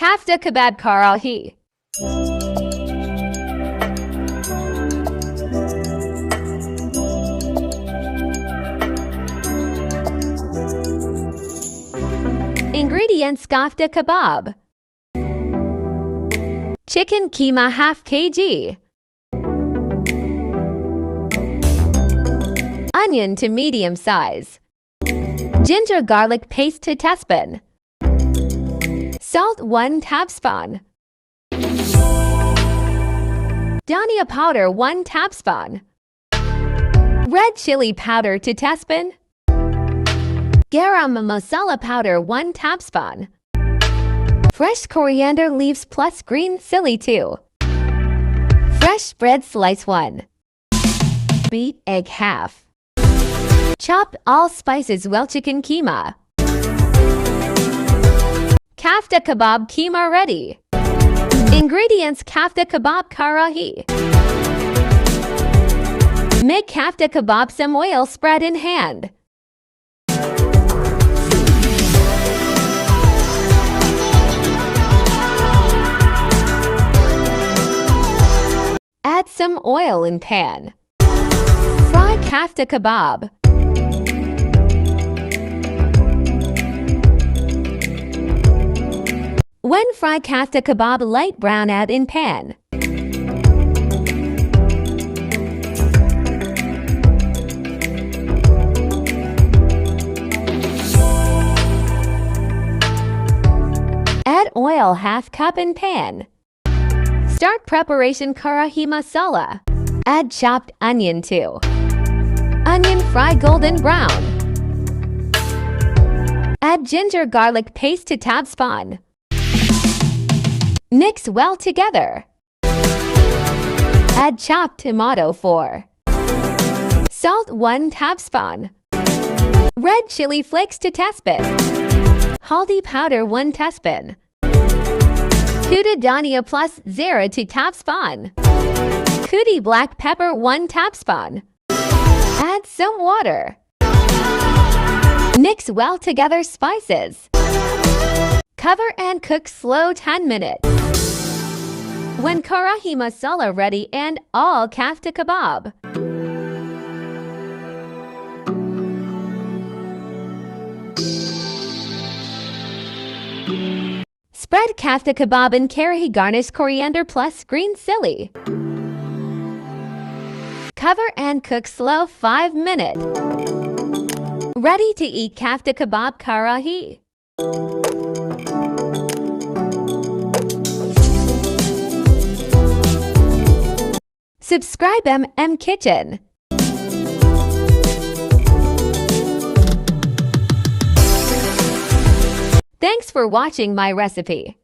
Kafta Kabab Karahi. Ingredients: Kafta Kabab, chicken keema ½ kg, onion to medium size, ginger garlic paste to teaspoon, salt 1 tablespoon, dhania powder 1 tablespoon, red chili powder to teaspoon, garam masala powder 1 tablespoon, fresh coriander leaves plus green chili 2, fresh bread slice 1, beat egg half, chop all spices well. Chicken keema, Kafta Kabab keema ready. Ingredients: Kafta Kabab Karahi. Make Kafta Kabab, some oil spread in hand. Add some oil in pan. Fry Kafta Kabab. When fry Kafta Kabab light brown, add in pan. Add oil ½ cup in pan. Start preparation. Karahi masala. Add chopped onion too. Onion fry golden brown. Add ginger garlic paste to tablespoon. Mix well together. Add chopped tomato 4. Salt 1 tablespoon. Red chili flakes to teaspoon. Haldi powder 1 teaspoon. Kuda dhania plus 0 to tablespoon. Kudi black pepper 1 tablespoon. Add some water. Mix well together spices. Cover and cook slow 10 minutes. When Karahi masala ready and all Kafta Kabab. Spread Kafta Kabab in Karahi, garnish coriander plus green chili. Cover and cook slow 5 minutes. Ready to eat Kafta Kabab Karahi. Subscribe MM Kitchen. Thanks for watching my recipe.